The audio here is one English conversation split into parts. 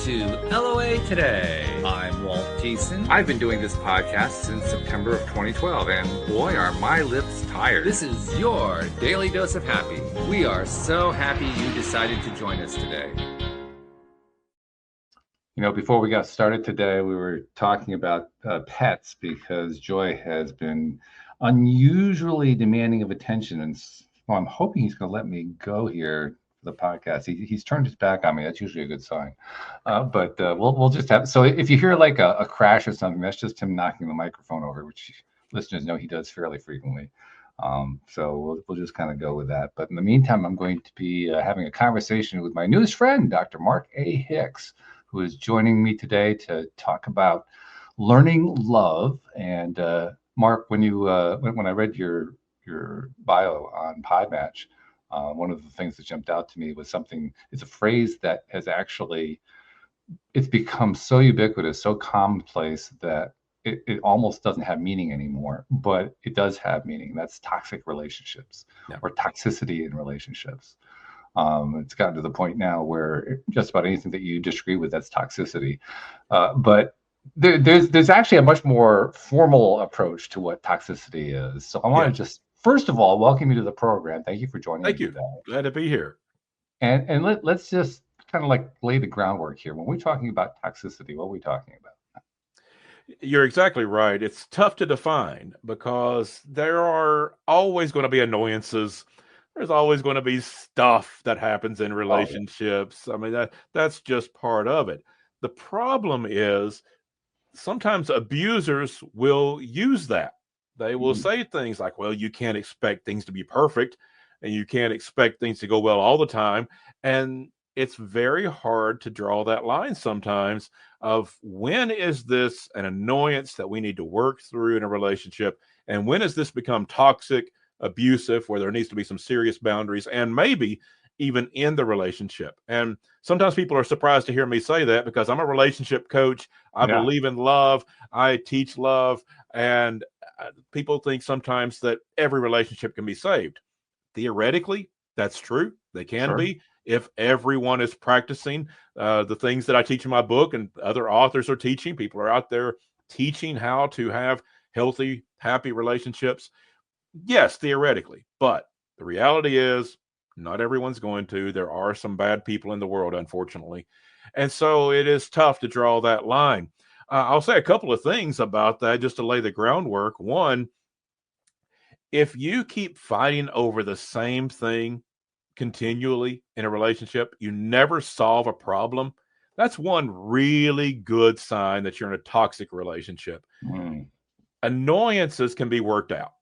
to LOA Today. I'm Walt Thiessen. I've been doing this podcast since September of 2012, and boy, are my lips tired. This is your daily dose of happy. We are so happy you decided to join us today. You know, before we got started today, we were talking about pets because Joy has been unusually demanding of attention, and well, I'm hoping he's going to let me go here for the podcast. He's turned his back on me. That's usually a good sign. But we'll just have. So if you hear like a crash or something, that's just him knocking the microphone over, which listeners know he does fairly frequently. So we'll just kind of go with that. But in the meantime, I'm going to be having a conversation with my newest friend, Dr. Mark A. Hicks, who is joining me today to talk about learning love. And Mark, when I read your bio on Podmatch, one of the things that jumped out to me was it's a phrase that has actually, it's become so ubiquitous, so commonplace that it almost doesn't have meaning anymore, but it does have meaning. That's toxic relationships or toxicity in relationships. It's gotten to the point now where just about anything that you disagree with, that's toxicity. But there's actually a much more formal approach to what toxicity is. So I want to just, first of all, welcome you to the program. Thank you for joining me today. Glad to be here. And let's just kind of like lay the groundwork here. When we're talking about toxicity, what are we talking about? You're exactly right. It's tough to define because there are always going to be annoyances. There's always going to be stuff that happens in relationships. I mean, that's just part of it. The problem is sometimes abusers will use that. They will say things like, well, you can't expect things to be perfect and you can't expect things to go well all the time. And it's very hard to draw that line sometimes of when is this an annoyance that we need to work through in a relationship, and when has this become toxic, abusive, where there needs to be some serious boundaries and maybe even in the relationship. And sometimes people are surprised to hear me say that because I'm a relationship coach. I believe in love. I teach love. And people think sometimes that every relationship can be saved. Theoretically, that's true. They can be. If everyone is practicing the things that I teach in my book and other authors are teaching, people are out there teaching how to have healthy, happy relationships. Yes, theoretically, but the reality is not everyone's going to. There are some bad people in the world, unfortunately. And so it is tough to draw that line. I'll say a couple of things about that just to lay the groundwork. One, if you keep fighting over the same thing continually in a relationship, you never solve a problem. That's one really good sign that you're in a toxic relationship. Annoyances can be worked out.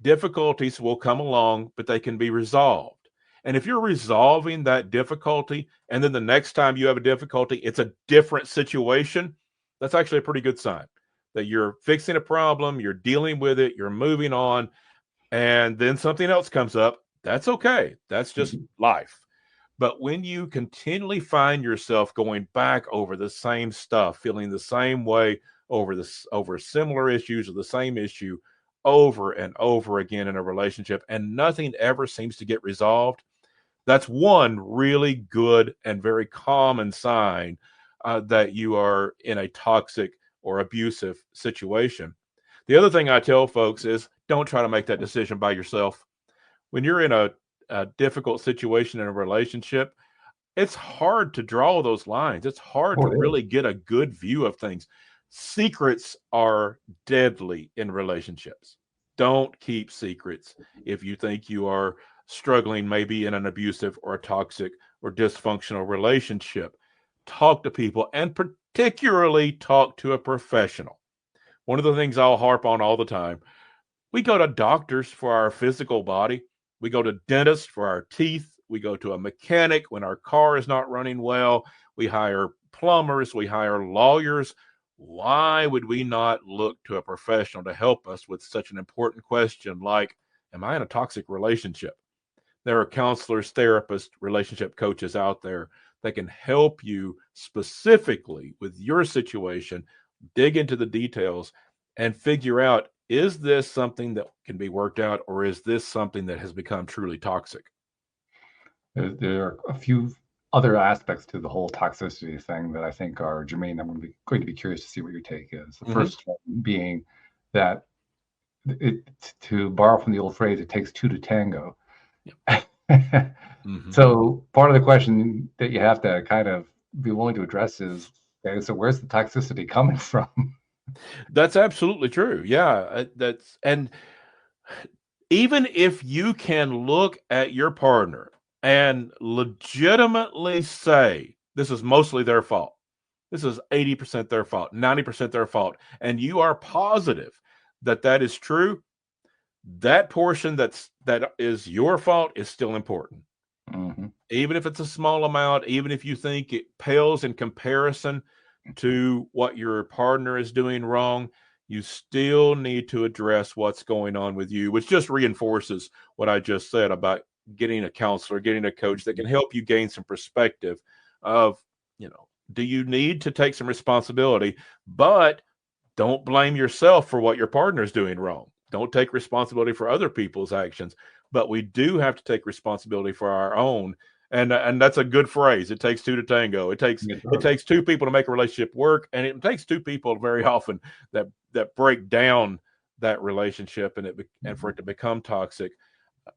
Difficulties will come along, but they can be resolved. And if you're resolving that difficulty, and then the next time you have a difficulty, it's a different situation, that's actually a pretty good sign that you're fixing a problem, you're dealing with it, you're moving on, and then something else comes up. That's okay. That's just life. But when you continually find yourself going back over the same stuff, feeling the same way over similar issues or the same issue over and over again in a relationship, and nothing ever seems to get resolved, that's one really good and very common sign that you are in a toxic or abusive situation. The other thing I tell folks is don't try to make that decision by yourself. When you're in a difficult situation in a relationship, it's hard to draw those lines. It's hard to really get a good view of things. Secrets are deadly in relationships. Don't keep secrets if you think you are struggling maybe in an abusive or a toxic or dysfunctional relationship. Talk to people, and particularly talk to a professional. One of the things I'll harp on all the time, we go to doctors for our physical body. We go to dentists for our teeth. We go to a mechanic when our car is not running well. We hire plumbers. We hire lawyers. Why would we not look to a professional to help us with such an important question like, am I in a toxic relationship? There are counselors, therapists, relationship coaches out there that can help you specifically with your situation, dig into the details, and figure out, is this something that can be worked out, or is this something that has become truly toxic? There are a few other aspects to the whole toxicity thing that I think are germane. I'm going to be curious to see what your take is. The first one being that to borrow from the old phrase, it takes two to tango. Yep. So part of the question that you have to kind of be willing to address is, okay, so where's the toxicity coming from? That's absolutely true. Yeah, and even if you can look at your partner and legitimately say this is mostly their fault, this is 80% their fault, 90% their fault, and you are positive that that is true, that portion that is your fault is still important. Even if it's a small amount, even if you think it pales in comparison to what your partner is doing wrong, you still need to address what's going on with you, which just reinforces what I just said about getting a counselor, getting a coach that can help you gain some perspective of, do you need to take some responsibility, but don't blame yourself for what your partner is doing wrong. Don't take responsibility for other people's actions, but we do have to take responsibility for our own. And that's a good phrase. It takes two to tango. It takes two people to make a relationship work, and it takes two people very often that break down that relationship and for it to become toxic.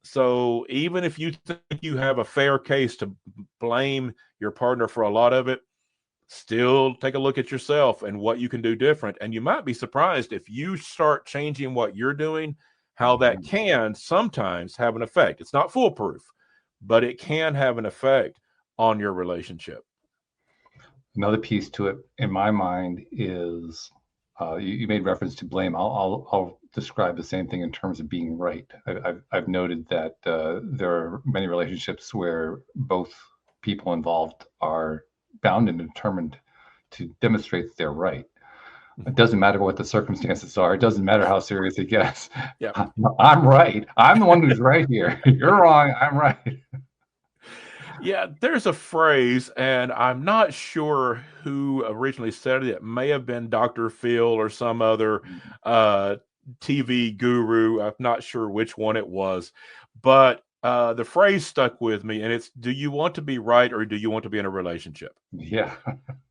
So even if you think you have a fair case to blame your partner for a lot of it, still take a look at yourself and what you can do different. And you might be surprised if you start changing what you're doing, how that can sometimes have an effect. It's not foolproof, but it can have an effect on your relationship. Another piece to it, in my mind, is you made reference to blame. I'll describe the same thing in terms of being right. I've noted that there are many relationships where both people involved are bound and determined to demonstrate that they're right. It doesn't matter what the circumstances are. It doesn't matter how serious it gets. Yeah. I'm right. I'm the one who's right here. You're wrong. I'm right. Yeah, there's a phrase, and I'm not sure who originally said it. It may have been Dr. Phil or some other TV guru. I'm not sure which one it was, but the phrase stuck with me, and it's, do you want to be right or do you want to be in a relationship? Yeah.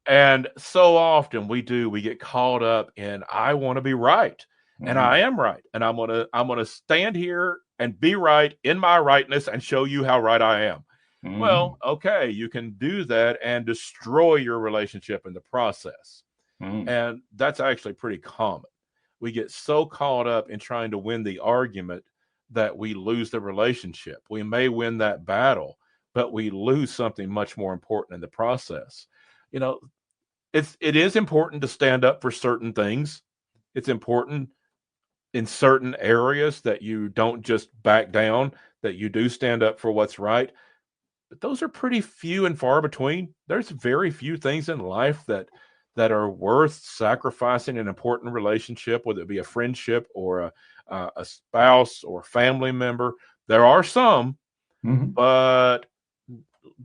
And so often we get caught up in, I want to be right, and I am right, and I'm gonna stand here and be right in my rightness and show you how right I am. Well, okay, you can do that and destroy your relationship in the process. And that's actually pretty common. We get so caught up in trying to win the argument that we lose the relationship. We may win that battle, but we lose something much more important in the process. It is important to stand up for certain things. It's important in certain areas that you don't just back down, that you do stand up for what's right. But those are pretty few and far between. There's very few things in life that are worth sacrificing an important relationship, whether it be a friendship or a spouse or family member. There are some, but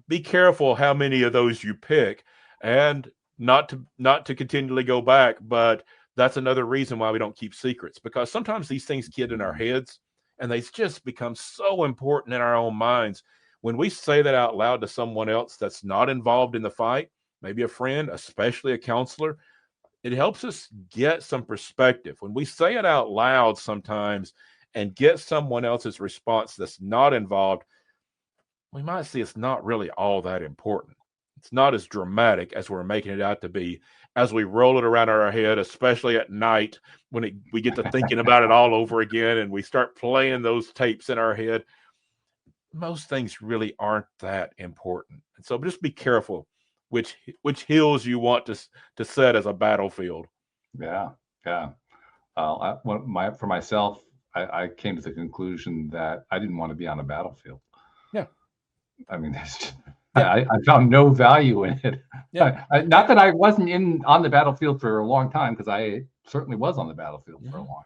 be careful how many of those you pick, and not to continually go back. But that's another reason why we don't keep secrets, because sometimes these things get in our heads and they just become so important in our own minds. When we say that out loud to someone else that's not involved in the fight, maybe a friend, especially a counselor, it helps us get some perspective. When we say it out loud sometimes and get someone else's response that's not involved, we might see it's not really all that important. It's not as dramatic as we're making it out to be as we roll it around our head, especially at night when we get to thinking about it all over again and we start playing those tapes in our head. Most things really aren't that important. And so just be careful which hills you want to set as a battlefield. Yeah. For myself, I came to the conclusion that I didn't want to be on a battlefield. Yeah. I mean, I found no value in it. Yeah. Not that I wasn't on the battlefield for a long time, because I certainly was on the battlefield for a long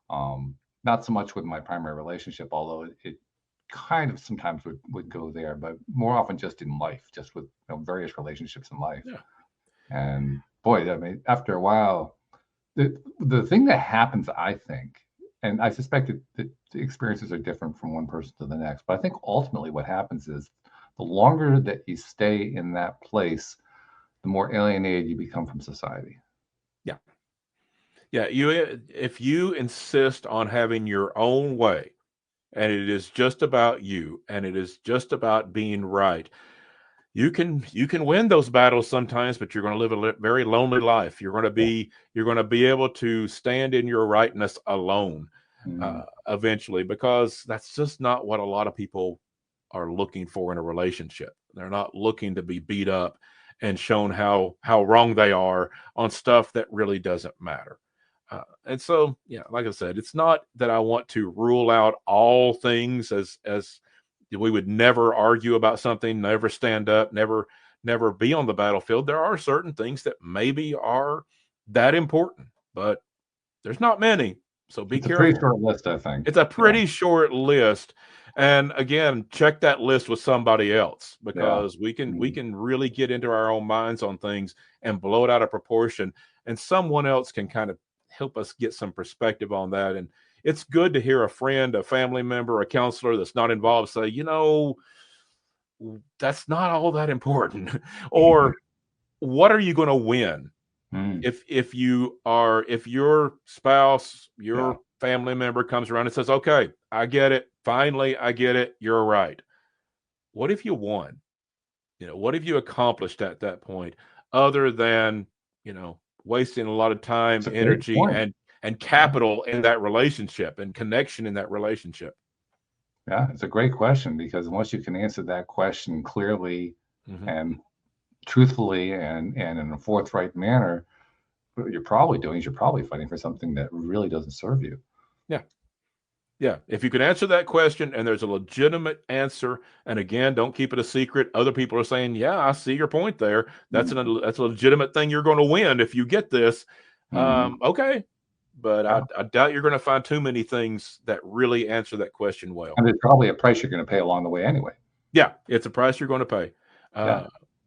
time. Not so much with my primary relationship, although it kind of sometimes would go there, but more often just in life, just with various relationships in life. Yeah. And boy, I mean, after a while, the thing that happens, I think, and I suspect that the experiences are different from one person to the next, but I think ultimately what happens is the longer that you stay in that place, the more alienated you become from society. Yeah. Yeah. If you insist on having your own way, and it is just about you, and it is just about being right, you can win those battles sometimes, but you're going to live a very lonely life. You're going to be able to stand in your rightness alone eventually, because that's just not what a lot of people are looking for in a relationship. They're not looking to be beat up and shown how wrong they are on stuff that really doesn't matter. And so, yeah, like I said, it's not that I want to rule out all things, as we would never argue about something, never stand up, never be on the battlefield. There are certain things that maybe are that important, but there's not many. So be careful. It's a pretty short list, I think. It's a pretty short list. And again, check that list with somebody else, because we can really get into our own minds on things and blow it out of proportion. And someone else can kind of help us get some perspective on that. And it's good to hear a friend, a family member, a counselor that's not involved say, that's not all that important. Or what are you going to win? If your spouse, your family member comes around and says, okay, I get it. Finally, I get it. You're right. What if you won? What have you accomplished at that point, other than, wasting a lot of time, energy, and capital in that relationship and connection in that relationship? Yeah, it's a great question, because once you can answer that question clearly and truthfully and in a forthright manner, what you're probably doing is you're probably fighting for something that really doesn't serve you. Yeah. Yeah. If you can answer that question and there's a legitimate answer, and again, don't keep it a secret. Other people are saying, yeah, I see your point there. That's a legitimate thing you're going to win if you get this. Okay. But I doubt you're going to find too many things that really answer that question well. And there's probably a price you're going to pay along the way anyway. Yeah, it's a price you're going to pay.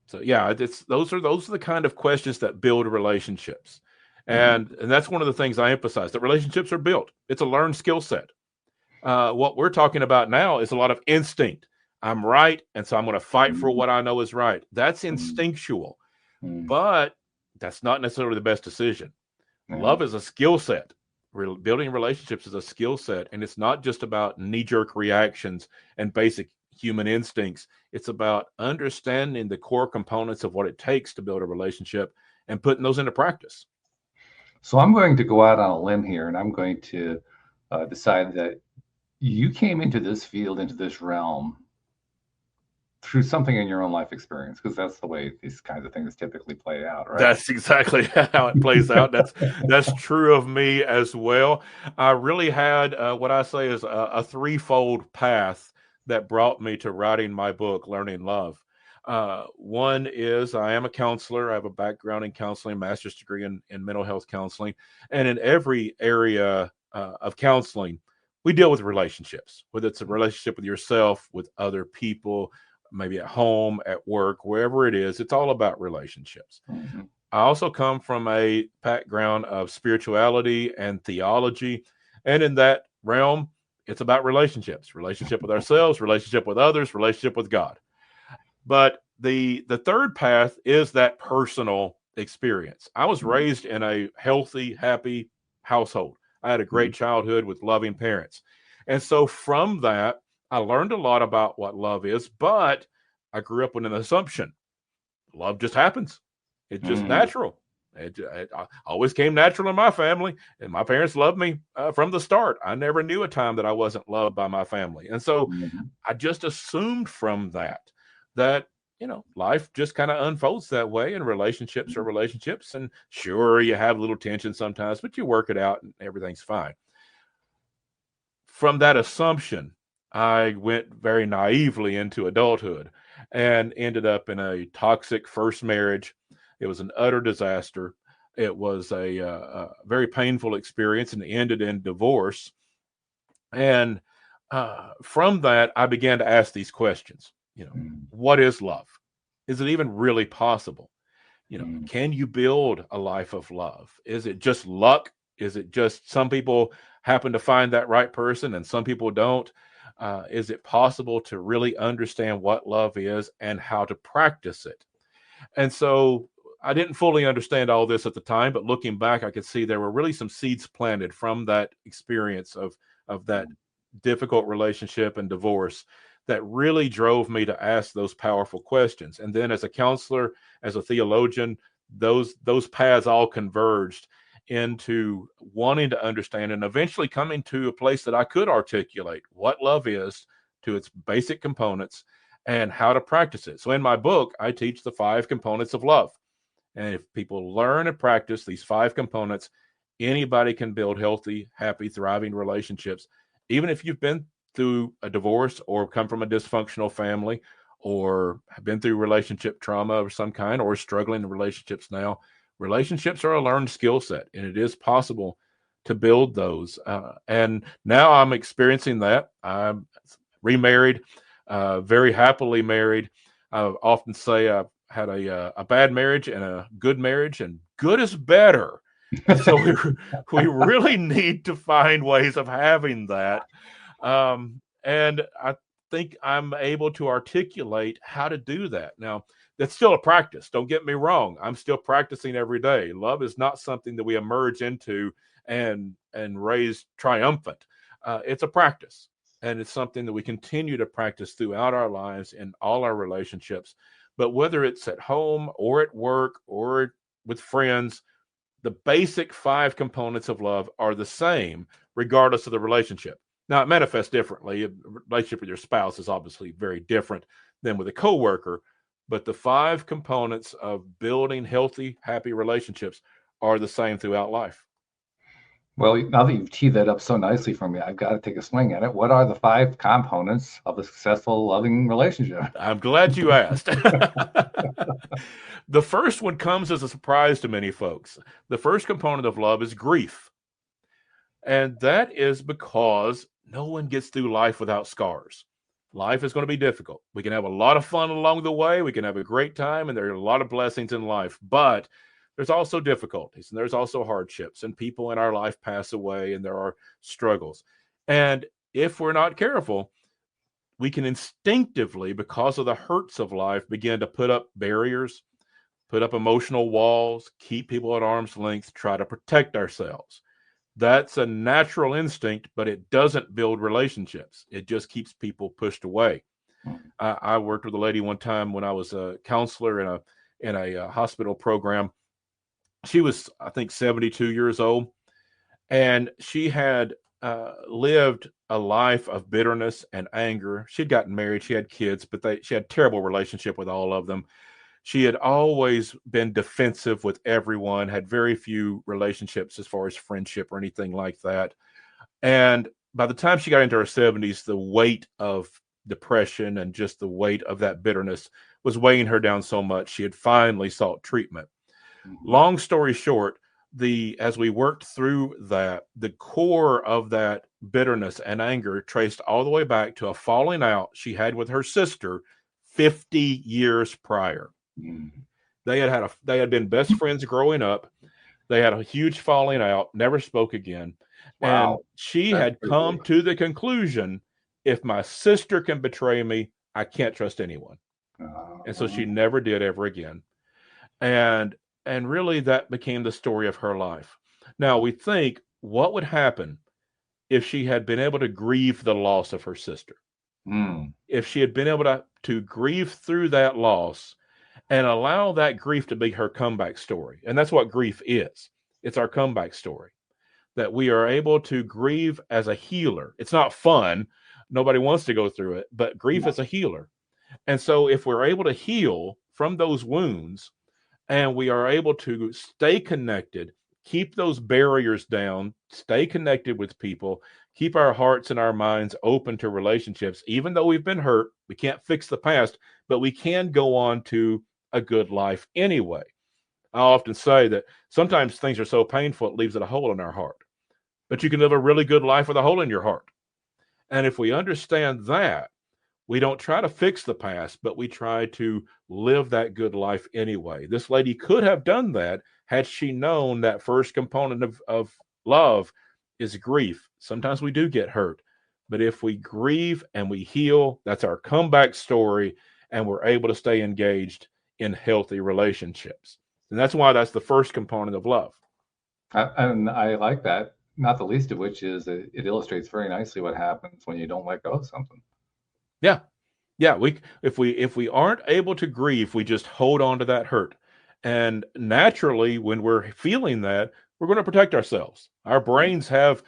So yeah, those are the kind of questions that build relationships. And that's one of the things I emphasize, that relationships are built. It's a learned skill set. What we're talking about now is a lot of instinct. I'm right, and so I'm going to fight for what I know is right. That's instinctual, but that's not necessarily the best decision. Love is a skill set. Building relationships is a skill set, and it's not just about knee-jerk reactions and basic human instincts. It's about understanding the core components of what it takes to build a relationship and putting those into practice. So I'm going to go out on a limb here, and I'm going to decide that you came into this field, into this realm, through something in your own life experience, because that's the way these kinds of things typically play out, right? That's exactly how it plays out. That's true of me as well. I really had what I say is a threefold path that brought me to writing my book, Learning Love. One is I am a counselor. I have a background in counseling, master's degree in mental health counseling. And in every area of counseling, we deal with relationships, whether it's a relationship with yourself, with other people, maybe at home, at work, wherever it is. It's all about relationships. I also come from a background of spirituality and theology. And in that realm, it's about relationships, relationship with ourselves, relationship with others, relationship with God. But the third path is that personal experience. I was raised in a healthy, happy household. I had a great childhood with loving parents. And so from that, I learned a lot about what love is, but I grew up with an assumption. Love just happens. It's just natural. It always came natural in my family, and my parents loved me from the start. I never knew a time that I wasn't loved by my family. And so I just assumed from that, life just kind of unfolds that way, and relationships are relationships. And sure, you have a little tension sometimes, but you work it out and everything's fine. From that assumption, I went very naively into adulthood and ended up in a toxic first marriage. It was an utter disaster. It was a very painful experience, and it ended in divorce. And from that, I began to ask these questions. What is love? Is it even really possible? Can you build a life of love? Is it just luck? Is it just some people happen to find that right person and some people don't? Is it possible to really understand what love is and how to practice it? And so I didn't fully understand all this at the time, but looking back, I could see there were really some seeds planted from that experience of that difficult relationship and divorce that really drove me to ask those powerful questions. And then as a counselor, as a theologian, those paths all converged into wanting to understand and eventually coming to a place that I could articulate what love is to its basic components and how to practice it. So in my book, I teach the 5 components of love. And if people learn and practice these 5 components, anybody can build healthy, happy, thriving relationships. Even if you've been through a divorce or come from a dysfunctional family or have been through relationship trauma of some kind or struggling in relationships now, relationships are a learned skill set, and it is possible to build those. And now I'm experiencing that. I'm remarried, very happily married. I often say I've had a bad marriage and a good marriage, and good is better. And so we really need to find ways of having that. And I think I'm able to articulate how to do that. Now, that's still a practice. Don't get me wrong. I'm still practicing every day. Love is not something that we emerge into and raise triumphant. It's a practice, and it's something that we continue to practice throughout our lives in all our relationships. But whether it's at home or at work or with friends, the basic 5 components of love are the same regardless of the relationship. Now, it manifests differently. A relationship with your spouse is obviously very different than with a coworker, but the 5 components of building healthy, happy relationships are the same throughout life. Well, now that you've teed that up so nicely for me, I've got to take a swing at it. What are the 5 components of a successful, loving relationship? I'm glad you asked. The first one comes as a surprise to many folks. The first component of love is grief. And that is because no one gets through life without scars. Life is going to be difficult. We can have a lot of fun along the way. We can have a great time, and there are a lot of blessings in life. But there's also difficulties, and there's also hardships, and people in our life pass away, and there are struggles. And if we're not careful, we can instinctively, because of the hurts of life, begin to put up barriers, put up emotional walls, keep people at arm's length, try to protect ourselves. That's a natural instinct, but it doesn't build relationships. It just keeps people pushed away. I worked with a lady one time when I was a counselor in a hospital program. She was, I think, 72 years old, and she had lived a life of bitterness and anger. She'd gotten married, she had kids, but she had a terrible relationship with all of them. She had always been defensive with everyone, had very few relationships as far as friendship or anything like that. And by the time she got into her 70s, the weight of depression and just the weight of that bitterness was weighing her down so much, she had finally sought treatment. Long story short, as we worked through that, the core of that bitterness and anger traced all the way back to a falling out she had with her sister 50 years prior. They had been best friends growing up. They had a huge falling out, never spoke again. Wow. And she had come to the conclusion, if my sister can betray me, I can't trust anyone. And so she never did ever again. And really that became the story of her life. Now we think, what would happen if she had been able to grieve the loss of her sister? If she had been able to grieve through that loss and allow that grief to be her comeback story. And that's what grief is. It's our comeback story, that we are able to grieve as a healer. It's not fun. Nobody wants to go through it, but grief is a healer. And so if we're able to heal from those wounds and we are able to stay connected, keep those barriers down, stay connected with people, keep our hearts and our minds open to relationships, even though we've been hurt, we can't fix the past, but we can go on to a good life anyway. I often say that sometimes things are so painful, it leaves a hole in our heart, but you can live a really good life with a hole in your heart. And if we understand that, we don't try to fix the past, but we try to live that good life anyway. This lady could have done that had she known that first component of love is grief. Sometimes we do get hurt, But if we grieve and we heal, that's our comeback story, and we're able to stay engaged in healthy relationships. And that's why that's the first component of love. And I like that, not the least of which is it illustrates very nicely what happens when you don't let go of something. Yeah. Yeah. If we aren't able to grieve, we just hold on to that hurt. And naturally, when we're feeling that, we're going to protect ourselves. Our brains have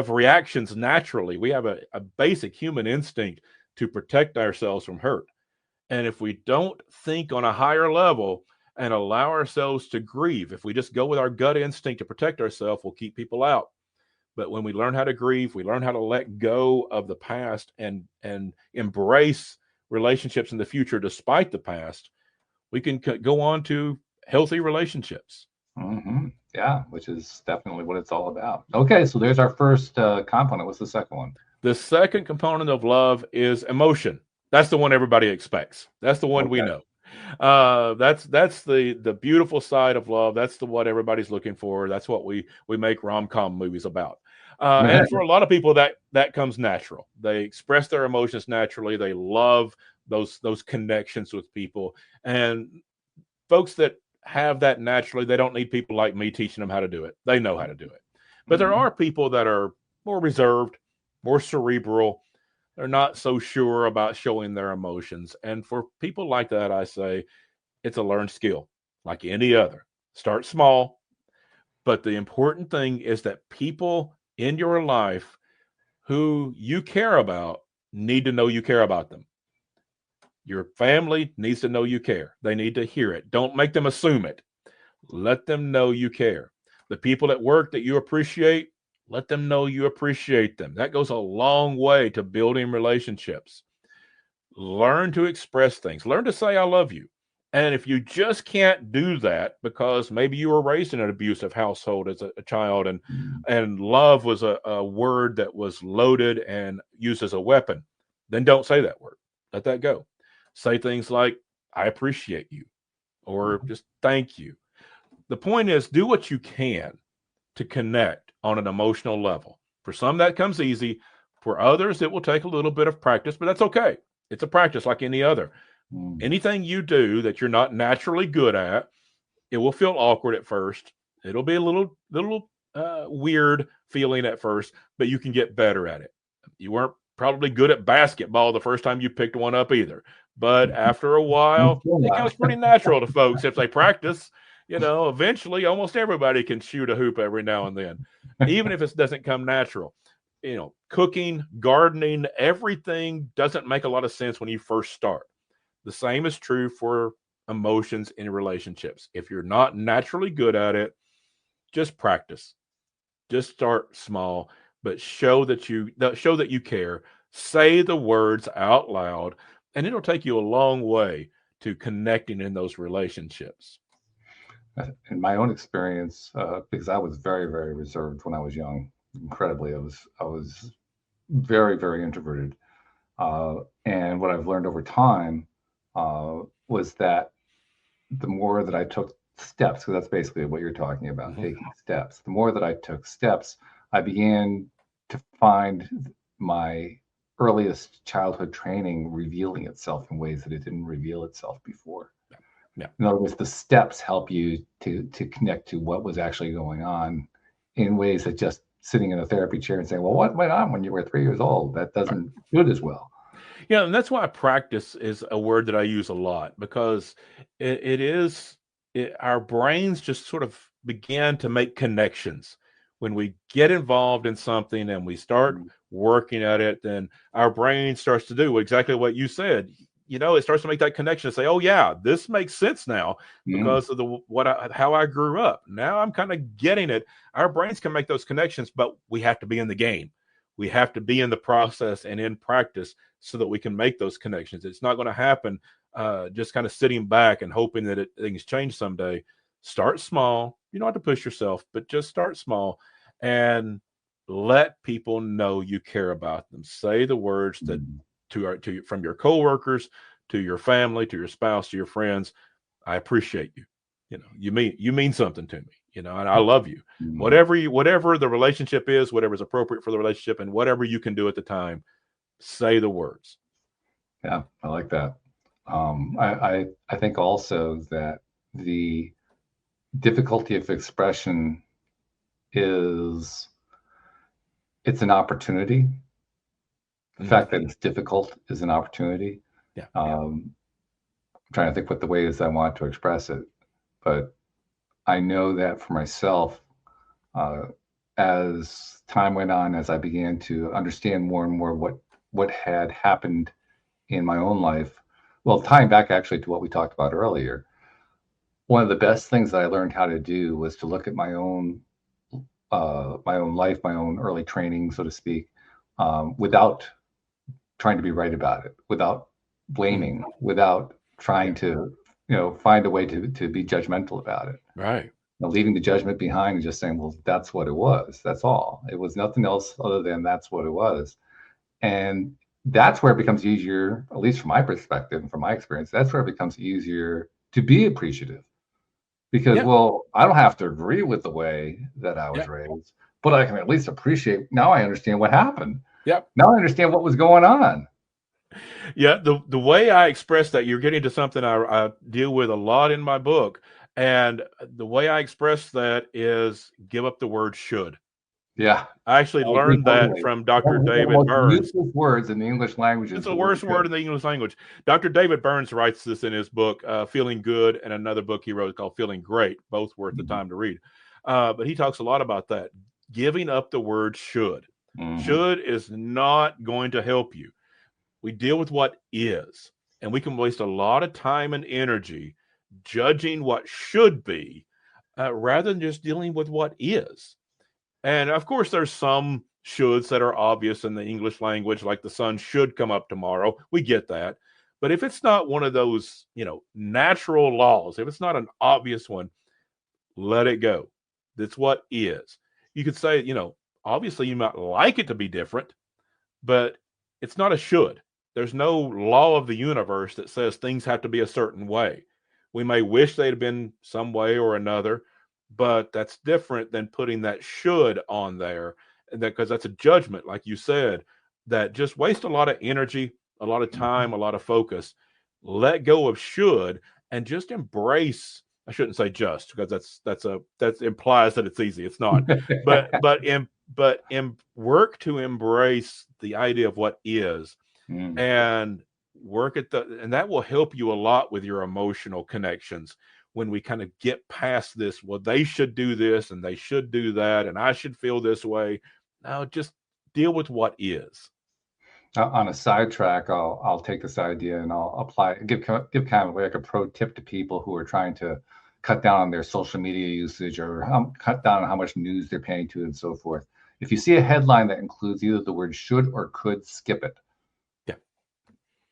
reactions naturally. We have a basic human instinct to protect ourselves from hurt. And if we don't think on a higher level and allow ourselves to grieve, if we just go with our gut instinct to protect ourselves, we'll keep people out. But when we learn how to grieve, we learn how to let go of the past and embrace relationships in the future despite the past, we can go on to healthy relationships. Mm-hmm. Yeah, which is definitely what it's all about. Okay, so there's our first component. What's the second one? The second component of love is emotion. That's the one everybody expects. That's the one we know. That's the beautiful side of love. That's what everybody's looking for. That's what we make rom-com movies about. And for a lot of people, that comes natural. They express their emotions naturally. They love those connections with people. And folks that have that naturally, they don't need people like me teaching them how to do it. They know how to do it. But there are people that are more reserved, more cerebral. They're not so sure about showing their emotions. And for people like that, I say it's a learned skill like any other. Start small. But the important thing is that people in your life who you care about need to know you care about them. Your family needs to know you care. They need to hear it. Don't make them assume it. Let them know you care. The people at work that you appreciate, let them know you appreciate them. That goes a long way to building relationships. Learn to express things. Learn to say, I love you. And if you just can't do that because maybe you were raised in an abusive household as a child and love was a word that was loaded and used as a weapon, then don't say that word. Let that go. Say things like, I appreciate you, or just thank you. The point is, do what you can to connect on an emotional level. For some, that comes easy. For others, it will take a little bit of practice, but that's okay. It's a practice like any other. Anything you do that you're not naturally good at, it will feel awkward at first. It'll be a little weird feeling at first, but you can get better at it. You weren't probably good at basketball the first time you picked one up either, but after a while, it comes pretty natural to folks if they practice. Eventually almost everybody can shoot a hoop every now and then, even if it doesn't come natural. Cooking, gardening, everything doesn't make a lot of sense when you first start. The same is true for emotions in relationships. If you're not naturally good at it, just practice. Just start small, but show that you care. Say the words out loud, and it'll take you a long way to connecting in those relationships. In my own experience, because I was very, very reserved when I was young, incredibly, I was very, very introverted. And what I've learned over time was that the more that I took steps, because that's basically what you're talking about, taking steps. The more that I took steps, I began to find my earliest childhood training revealing itself in ways that it didn't reveal itself before. Yeah. In other words, the steps help you to connect to what was actually going on in ways that just sitting in a therapy chair and saying, well, what went on when you were 3 years old? That doesn't do it as well. Yeah, and that's why practice is a word that I use a lot, because our brains just sort of begin to make connections. When we get involved in something and we start working at it, then our brain starts to do exactly what you said. It starts to make that connection and say, oh yeah, this makes sense now because of how I grew up. Now I'm kind of getting it. Our brains can make those connections, but we have to be in the game. We have to be in the process and in practice so that we can make those connections. It's not going to happen just kind of sitting back and hoping that things change someday. Start small. You don't have to push yourself, but just start small and let people know you care about them. Say the words that from your coworkers, to your family, to your spouse, to your friends. I appreciate you. you mean something to me, and I love you. Mhm. Whatever the relationship is, whatever is appropriate for the relationship, and whatever you can do at the time, say the words. Yeah, I like that. I think also that the difficulty of expression it's an opportunity. The fact that it's difficult is an opportunity. Yeah. I'm trying to think what the way is I want to express it, but I know that for myself, as time went on, as I began to understand more and more what had happened in my own life, well, tying back actually to what we talked about earlier, one of the best things that I learned how to do was to look at my own life, my own early training, so to speak, without trying to be right about it, without blaming, without trying to, find a way to be judgmental about it. Right. Leaving the judgment behind and just saying, well, that's what it was. That's all. It was nothing else other than that's what it was. And that's where it becomes easier, at least from my perspective and from my experience, that's where it becomes easier to be appreciative. Because, well, I don't have to agree with the way that I was raised, but I can at least appreciate. Now I understand what happened. Yep. Now I understand what was going on. Yeah. The way I express that, you're getting to something I deal with a lot in my book. And the way I express that is give up the word should. Yeah. I actually learned that from Dr. David Burns. Useless words in the English language. It's the worst word in the English language. Dr. David Burns writes this in his book, Feeling Good, and another book he wrote called Feeling Great, both worth the time to read. But he talks a lot about that. Giving up the word should. Should is not going to help you. We deal with what is, and we can waste a lot of time and energy judging what should be rather than just dealing with what is. And of course, there's some shoulds that are obvious in the English language, like the sun should come up tomorrow. We get that. But if it's not one of those, natural laws, if it's not an obvious one, let it go. That's what is. You could say, obviously you might like it to be different, but it's not a should. There's no law of the universe that says things have to be a certain way. We may wish they'd have been some way or another, but that's different than putting that should on there, because that's a judgment, like you said, that just wastes a lot of energy, a lot of time, a lot of focus. Let go of should and just embrace. I shouldn't say just, because that implies that it's easy. It's not. but work to embrace the idea of what is, and work at and that will help you a lot with your emotional connections. When we kind of get past this, well, they should do this and they should do that, and I should feel this way. Now, just deal with what is. On a sidetrack, I'll take this idea and I'll apply, give kind of like a pro tip to people who are trying to cut down on their social media usage or cut down on how much news they're paying to and so forth. If you see a headline that includes either the word should or could, skip it.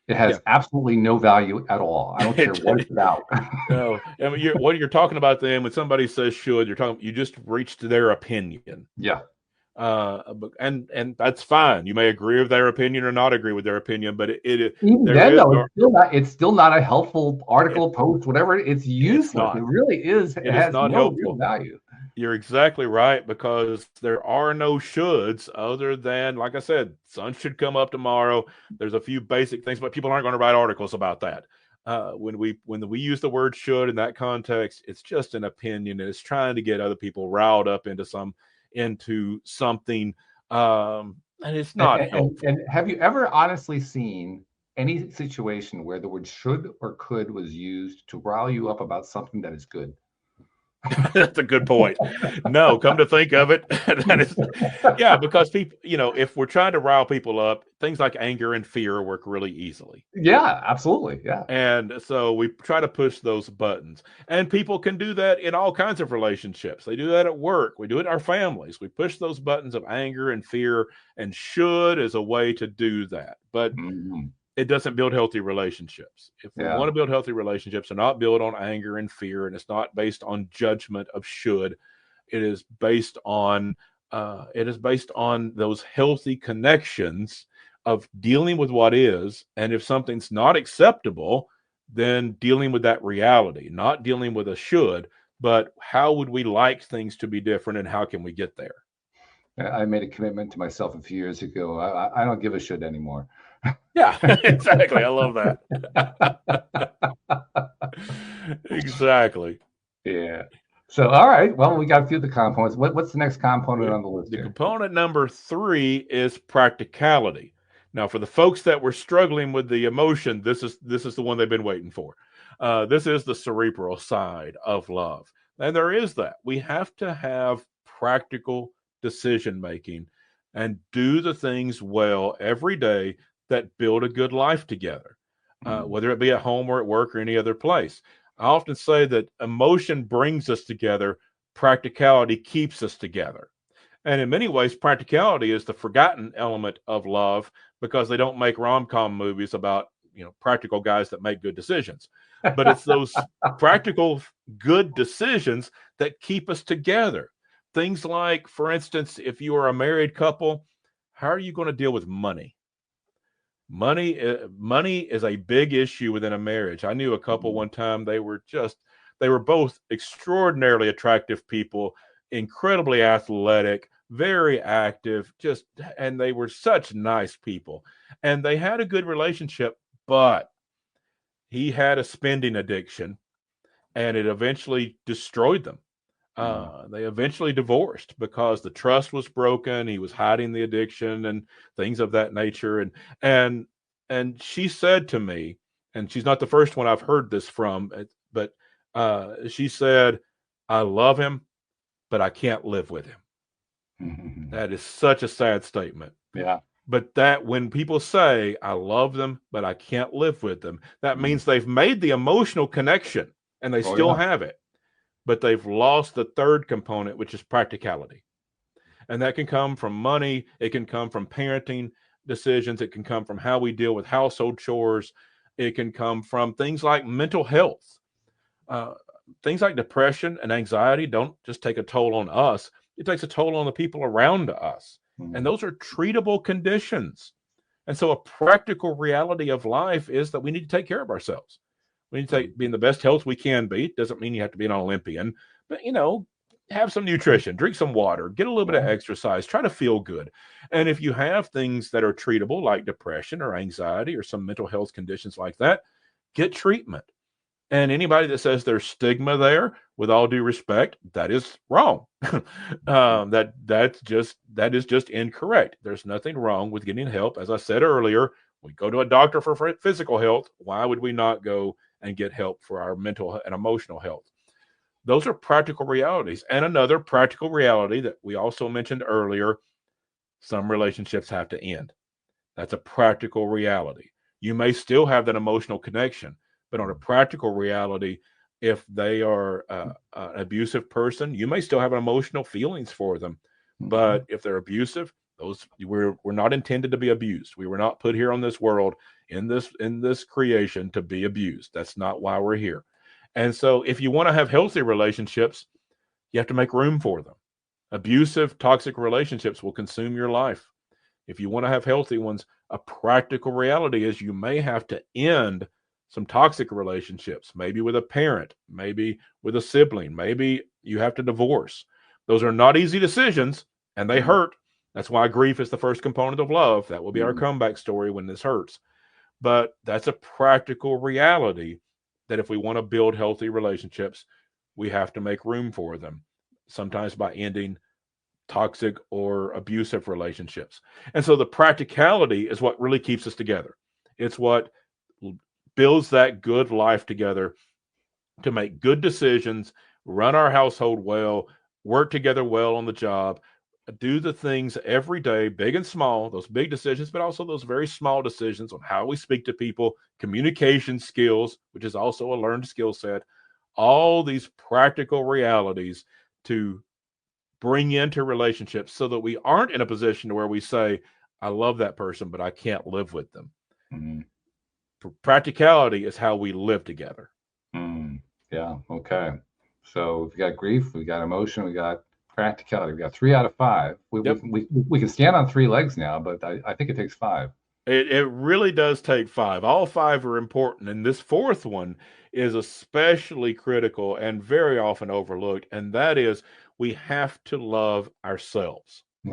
It has absolutely no value at all. I don't care what it's about. No, I mean, what you're talking about then, when somebody says should, you just reached their opinion. Yeah. And that's fine. You may agree with their opinion or not agree with their opinion, but it's still not a helpful article, post, whatever. It's useless. It really is. It has not no helpful. real value. You're exactly right, because there are no shoulds other than, like I said, sun should come up tomorrow. There's a few basic things, but people aren't going to write articles about that. When we use the word should in that context, it's just an opinion, and it's trying to get other people riled up into something, and it's not helpful. And have you ever honestly seen any situation where the word should or could was used to rile you up about something that is good? That's a good point. No, come to think of it, because people, if we're trying to rile people up, things like anger and fear work really easily. Yeah, absolutely. Yeah. And so we try to push those buttons, and people can do that in all kinds of relationships. They do that at work. We do it in our families. We push those buttons of anger and fear, and should is a way to do that. But it doesn't build healthy relationships. If we want to build healthy relationships, they're not built on anger and fear, and it's not based on judgment of should. It is based on those healthy connections of dealing with what is. And if something's not acceptable, then dealing with that reality, not dealing with a should, but how would we like things to be different and how can we get there? I made a commitment to myself a few years ago. I don't give a shit anymore. Yeah, exactly. I love that. Exactly. Yeah. So, all right. Well, we got a few of the components. What's the next component on the list The here? component number 3 is practicality. Now, for the folks that were struggling with the emotion, this is the one they've been waiting for. This is the cerebral side of love, and there is that. We have to have practical decision making and do the things well every day that build a good life together, whether it be at home or at work or any other place. I often say that emotion brings us together, practicality keeps us together. And in many ways, practicality is the forgotten element of love because they don't make rom-com movies about, practical guys that make good decisions. But it's those practical, good decisions that keep us together. Things like, for instance, if you are a married couple, how are you going to deal with money? Money is a big issue within a marriage. I knew a couple one time, they were both extraordinarily attractive people, incredibly athletic, very active, and they were such nice people. And they had a good relationship, but he had a spending addiction and it eventually destroyed them. They eventually divorced because the trust was broken. He was hiding the addiction and things of that nature. And she said to me, and she's not the first one I've heard this from, but she said, "I love him, but I can't live with him." That is such a sad statement. Yeah. But that when people say, "I love them, but I can't live with them," that means they've made the emotional connection and they still have it. But they've lost the third component, which is practicality. And that can come from money. It can come from parenting decisions. It can come from how we deal with household chores. It can come from things like mental health. Things like depression and anxiety don't just take a toll on us. It takes a toll on the people around us. And those are treatable conditions. And so a practical reality of life is that we need to take care of ourselves. We need to be in the best health we can be. Doesn't mean you have to be an Olympian, but have some nutrition, drink some water, get a little bit of exercise, try to feel good. And if you have things that are treatable like depression or anxiety or some mental health conditions like that, get treatment. And anybody that says there's stigma there, with all due respect, that is wrong. That is just incorrect. There's nothing wrong with getting help. As I said earlier, we go to a doctor for physical health. Why would we not go and get help for our mental and emotional health? Those are practical realities. And another practical reality that we also mentioned earlier, some relationships have to end. That's a practical reality. You may still have that emotional connection, but on a practical reality, if they are an abusive person, you may still have emotional feelings for them. But if they're abusive, we're not intended to be abused. We were not put here on this world in this creation to be abused. That's not why we're here. And so if you want to have healthy relationships, you have to make room for them. Abusive, toxic relationships will consume your life. If you want to have healthy ones, a practical reality is you may have to end some toxic relationships, maybe with a parent, maybe with a sibling, maybe you have to divorce. Those are not easy decisions and they hurt. That's why grief is the first component of love. That will be our comeback story when this hurts. But that's a practical reality that if we want to build healthy relationships, we have to make room for them, sometimes by ending toxic or abusive relationships. And so the practicality is what really keeps us together. It's what builds that good life together to make good decisions, run our household well, work together well on the job, do the things every day, big and small, those big decisions, but also those very small decisions on how we speak to people, communication skills, which is also a learned skill set, all these practical realities to bring into relationships so that we aren't in a position where we say, "I love that person, but I can't live with them." Practicality is how we live together. Yeah. Okay. So we got grief, we got emotion, we got practicality. We got 3 out of 5. We can stand on 3 legs now, but I think it takes 5. It really does take five. All five are important, and this fourth one is especially critical and very often overlooked, and that is we have to love ourselves. I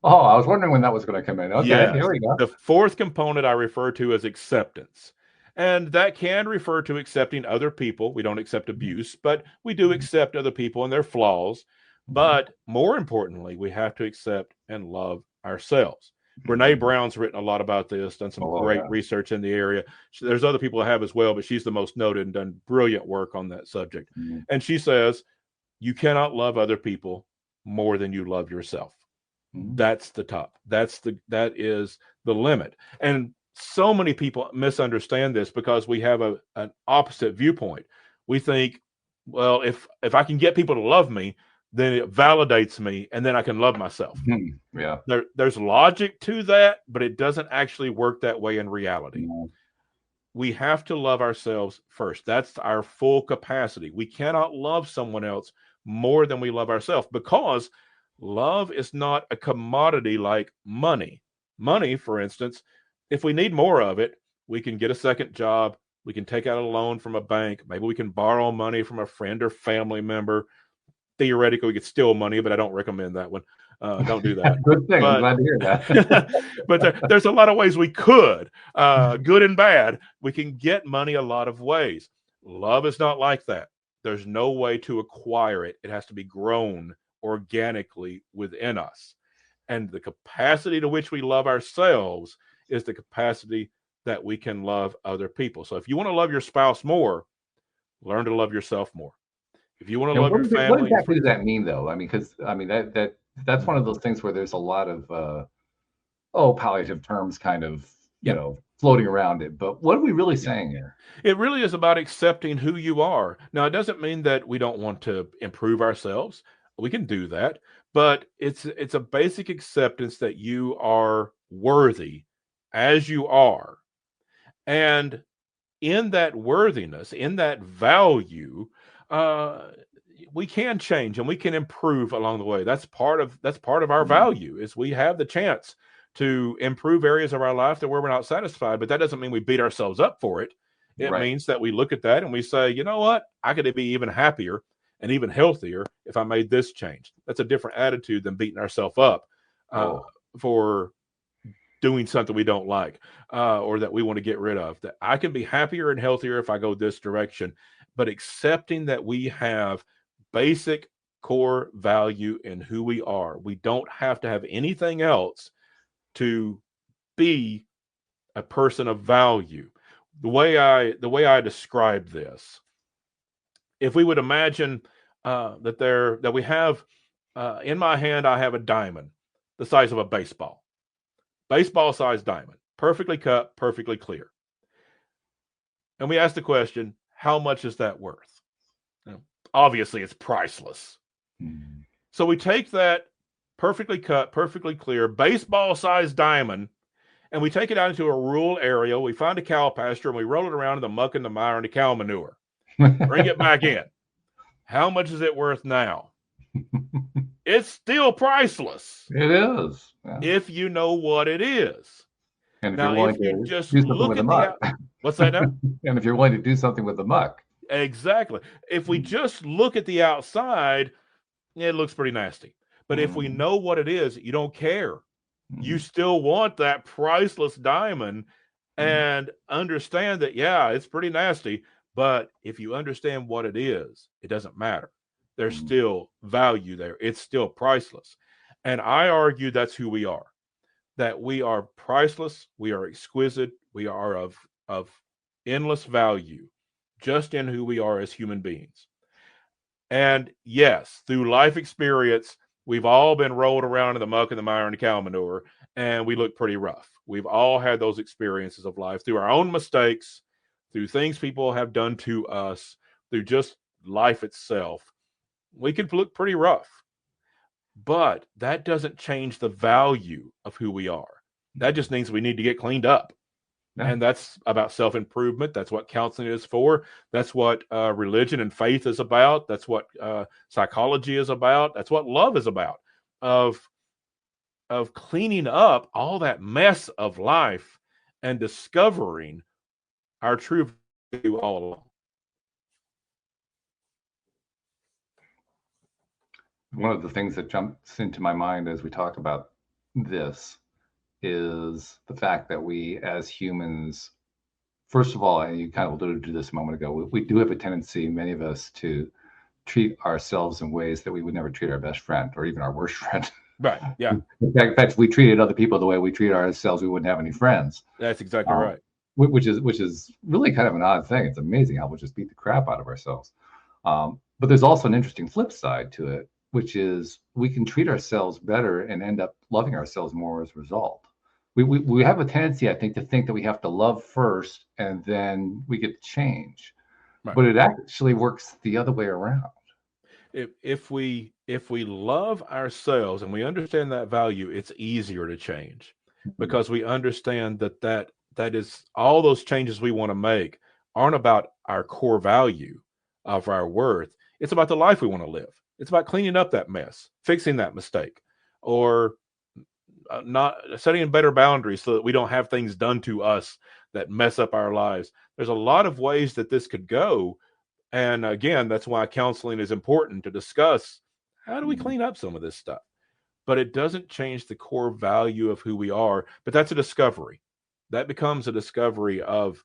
was wondering when that was going to come in. Okay, here Yes. we go. The fourth component I refer to as acceptance. And that can refer to accepting other people. We don't accept abuse, but we do accept other people and their flaws. But more importantly, we have to accept and love ourselves. Brene Brown's written a lot about this, done some great research in the area. There's other people that have as well, but she's the most noted and done brilliant work on that subject. And she says, you cannot love other people more than you love yourself. That's the top. That is the limit. And so many people misunderstand this because we have an opposite viewpoint. We think, well, if I can get people to love me, then it validates me, and then I can love myself. Yeah. There's logic to that, but it doesn't actually work that way in reality. We have to love ourselves first. That's our full capacity. We cannot love someone else more than we love ourselves, because love is not a commodity like money. Money, for instance, if we need more of it, we can get a second job. We can take out a loan from a bank. Maybe we can borrow money from a friend or family member. Theoretically, we could steal money, but I don't recommend that one. Don't do that. Good thing. I'm glad to hear that. But there's a lot of ways we could, good and bad. We can get money a lot of ways. Love is not like that. There's no way to acquire it. It has to be grown organically within us. And the capacity to which we love ourselves is the capacity that we can love other people. So if you want to love your spouse more, learn to love yourself more. If you want to love your family, what exactly does that mean, though? I mean, because that's one of those things where there's a lot of palliative terms kind of floating around it. But what are we really saying here? It really is about accepting who you are. Now, it doesn't mean that we don't want to improve ourselves. We can do that, but it's a basic acceptance that you are worthy as you are, and in that worthiness, in that value, we can change and we can improve along the way. That's part of our value, is we have the chance to improve areas of our life that where we're not satisfied. But that doesn't mean we beat ourselves up for it. It means that we look at that and we say, you know what, I could be even happier and even healthier if I made this change. That's a different attitude than beating ourselves up for doing something we don't like or that we want to get rid of. That I can be happier and healthier if I go this direction. But accepting that we have basic core value in who we are. We don't have to have anything else to be a person of value. The way I describe this, if we would imagine that we have in my hand, I have a diamond the size of a baseball size diamond, perfectly cut, perfectly clear. And we ask the question, how much is that worth? Obviously, it's priceless. So we take that perfectly cut, perfectly clear, baseball-sized diamond, and we take it out into a rural area. We find a cow pasture, and we roll it around in the muck and the mire and the cow manure. Bring it back in. How much is it worth now? It's still priceless. It is. Yeah. If you know what it is. And now, if you just look at the what's that now? And if you're willing to do something with the muck. Exactly. If we just look at the outside, it looks pretty nasty. But if we know what it is, you don't care. You still want that priceless diamond and understand that, yeah, it's pretty nasty. But if you understand what it is, it doesn't matter. There's still value there. It's still priceless. And I argue that's who we are, that we are priceless. We are exquisite. We are of endless value just in who we are as human beings. And yes, through life experience, we've all been rolled around in the muck and the mire and the cow manure, and we look pretty rough. We've all had those experiences of life through our own mistakes, through things people have done to us, through just life itself. We can look pretty rough, but that doesn't change the value of who we are. That just means we need to get cleaned up. And that's about self-improvement. That's what counseling is for. That's what religion and faith is about. That's what psychology is about. That's what love is about, of of cleaning up all that mess of life and discovering our true value all along. One of the things that jumps into my mind as we talk about this is the fact that we as humans, first of all, and you kind of alluded to this a moment ago, we do have a tendency, many of us, to treat ourselves in ways that we would never treat our best friend or even our worst friend. Right. Yeah. In fact, if we treated other people the way we treat ourselves, we wouldn't have any friends. That's exactly right. Which is really kind of an odd thing. It's amazing how we'll just beat the crap out of ourselves. But there's also an interesting flip side to it, which is we can treat ourselves better and end up loving ourselves more as a result. We have a tendency, I think, to think that we have to love first and then we get to change. Right. But it actually works the other way around. If we love ourselves and we understand that value, it's easier to change because we understand that is all those changes we want to make aren't about our core value of our worth. It's about the life we want to live. It's about cleaning up that mess, fixing that mistake, or not setting better boundaries so that we don't have things done to us that mess up our lives. There's a lot of ways that this could go. And again, that's why counseling is important, to discuss how do we clean up some of this stuff. But it doesn't change the core value of who we are. But that's a discovery. That becomes a discovery of,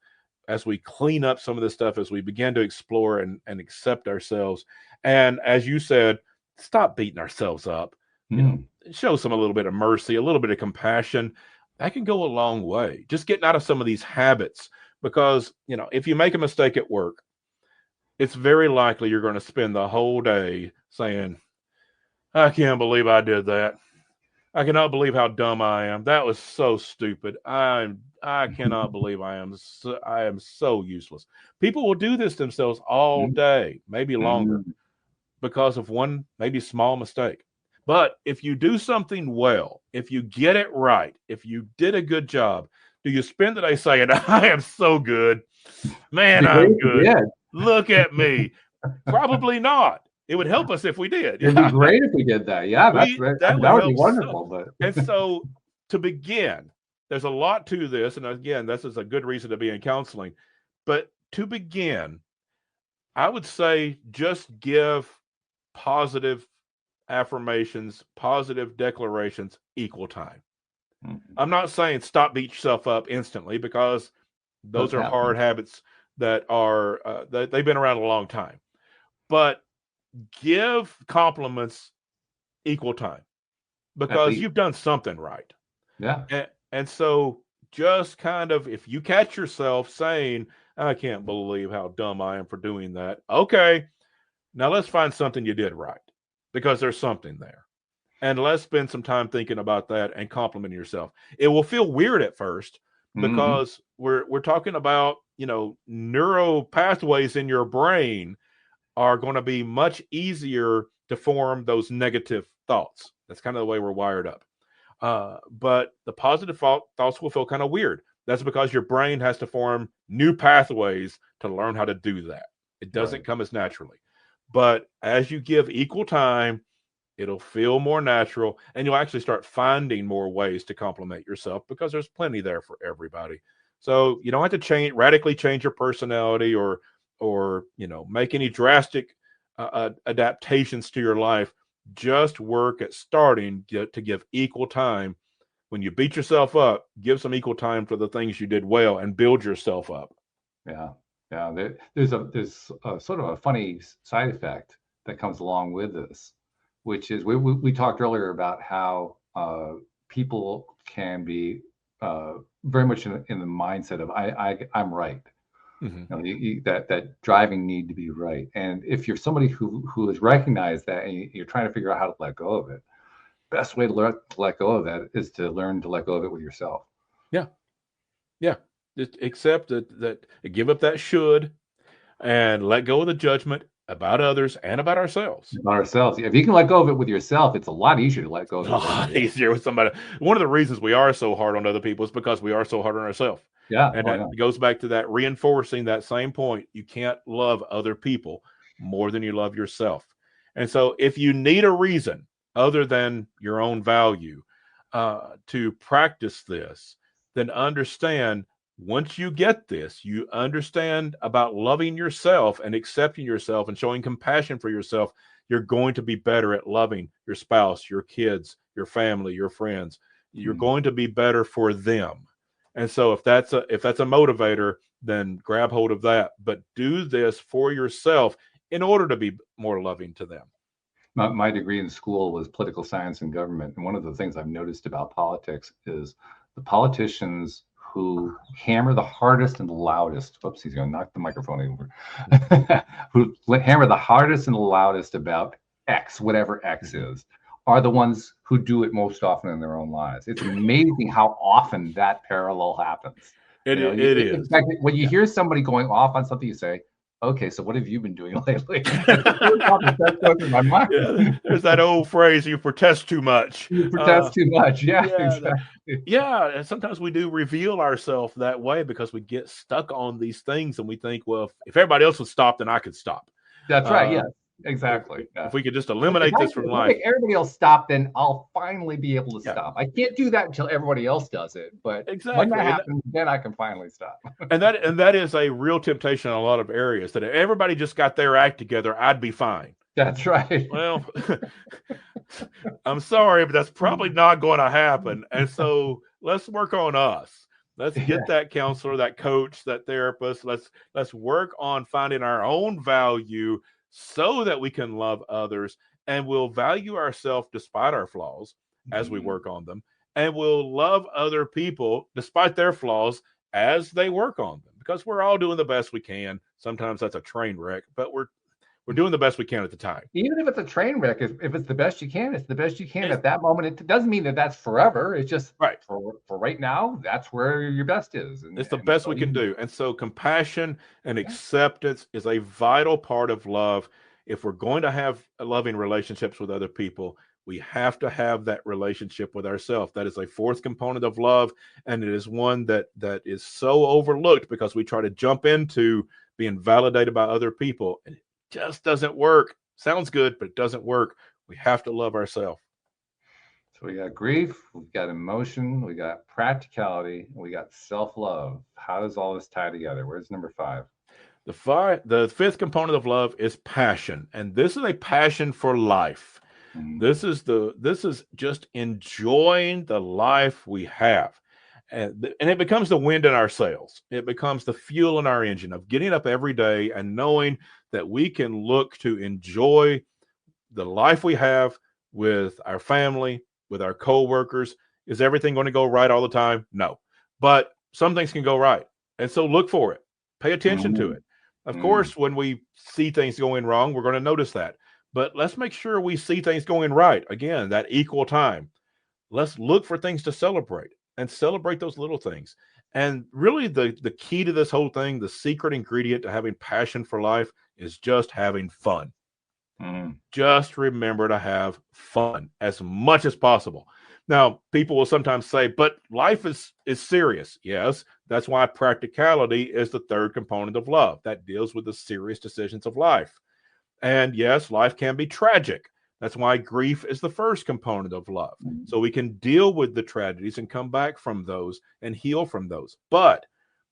as we clean up some of this stuff, as we begin to explore and accept ourselves. And as you said, stop beating ourselves up. You know, show a little bit of mercy, a little bit of compassion. That can go a long way. Just getting out of some of these habits, because, you know, if you make a mistake at work, it's very likely you're going to spend the whole day saying, I can't believe I did that. I cannot believe how dumb I am. That was so stupid. I cannot believe I am so useless. People will do this themselves all day, maybe longer, because of one maybe small mistake. But if you do something well, if you get it right, if you did a good job, do you spend the day saying, I am so good? Man, I'm good. Yeah. Look at me. Probably not. It would help us if we did. It'd be great if we did that. Yeah, that would be wonderful. But and so to begin, there's a lot to this. And again, this is a good reason to be in counseling. But to begin, I would say just give positive affirmations, positive declarations equal time. I'm not saying stop beat yourself up instantly, because those are hard habits that are they've been around a long time. But give compliments equal time, because you've done something right. Yeah. And so just kind of, if you catch yourself saying, I can't believe how dumb I am for doing that. Okay, now let's find something you did right, because there's something there. And let's spend some time thinking about that and complimenting yourself. It will feel weird at first, because we're talking about, you know, neuro pathways in your brain are going to be much easier to form those negative thoughts. That's kind of the way we're wired up. But the positive thoughts will feel kind of weird. That's because your brain has to form new pathways to learn how to do that. It doesn't come as naturally. But as you give equal time, it'll feel more natural, and you'll actually start finding more ways to compliment yourself, because there's plenty there for everybody. So you don't have to radically change your personality or you know, make any drastic adaptations to your life. Just work at starting to give equal time. When you beat yourself up, give some equal time for the things you did well and build yourself up. Yeah. There's a sort of a funny side effect that comes along with this, which is we talked earlier about how people can be very much in the mindset of I'm right. You know, that driving need to be right. And if you're somebody who has recognized that and you're trying to figure out how to let go of it, best way to let go of that is to learn to let go of it with yourself. Yeah. Just accept that give up that should, and let go of the judgment about others and about ourselves. If you can let go of it with yourself, it's a lot easier to let go of it. A lot easier with somebody. One of the reasons we are so hard on other people is because we are so hard on ourselves. Yeah. And it goes back to that, reinforcing that same point. You can't love other people more than you love yourself. And so if you need a reason other than your own value, to practice this, then understand once you get this, you understand about loving yourself and accepting yourself and showing compassion for yourself. You're going to be better at loving your spouse, your kids, your family, your friends. You're going to be better for them. And so if that's a motivator, then grab hold of that. But do this for yourself in order to be more loving to them. My degree in school was political science and government. And one of the things I've noticed about politics is the politicians who hammer the hardest and the loudest. Whoops, he's going to knock the microphone over. Who hammer the hardest and the loudest about X, whatever X is, are the ones who do it most often in their own lives. It's amazing how often that parallel happens. It is. In fact, when you hear somebody going off on something, you say, okay, so what have you been doing lately? My mind. Yeah, there's that old phrase, you protest too much. You protest too much. Yeah, exactly. And sometimes we do reveal ourselves that way because we get stuck on these things and we think, well, if everybody else would stop, then I could stop. That's right. Yeah, exactly. If we could just eliminate this from life. If everybody else stop, then I'll finally be able to stop. I can't do that until everybody else does it. But when that happens, then I can finally stop. and that is a real temptation in a lot of areas, that if everybody just got their act together, I'd be fine. That's right. Well, I'm sorry, but that's probably not going to happen. And so let's work on us. Let's get that counselor, that coach, that therapist. Let's work on finding our own value so that we can love others, and we'll value ourselves despite our flaws as we work on them, and we'll love other people despite their flaws as they work on them, because we're all doing the best we can. Sometimes that's a train wreck, but we're doing the best we can at the time. Even if it's a train wreck, if it's the best you can, it's the best you can at that moment. It doesn't mean that that's forever. It's just for right now, that's where your best is. And it's the best we can do. And so compassion and acceptance is a vital part of love. If we're going to have loving relationships with other people, we have to have that relationship with ourselves. That is a fourth component of love, and it is one that is so overlooked because we try to jump into being validated by other people, and it just doesn't work. Sounds good, but it doesn't work. We have to love ourselves. So we got grief, we've got emotion, we got practicality, we got self-love. How does all this tie together? Where's number 5? The fifth component of love is passion, and this is a passion for life. This is just enjoying the life we have. And it becomes the wind in our sails. It becomes the fuel in our engine of getting up every day and knowing that we can look to enjoy the life we have with our family, with our coworkers. Is everything going to go right all the time? No. But some things can go right. And so look for it. Pay attention to it. Of course, when we see things going wrong, we're going to notice that. But let's make sure we see things going right. Again, that equal time. Let's look for things to celebrate and celebrate those little things. And really the key to this whole thing, the secret ingredient to having passion for life, is just having fun. Just remember to have fun as much as possible. Now, people will sometimes say, but life is serious. Yes, that's why practicality is the third component of love. That deals with the serious decisions of life. And yes, life can be tragic. That's why grief is the first component of love. So we can deal with the tragedies and come back from those and heal from those. But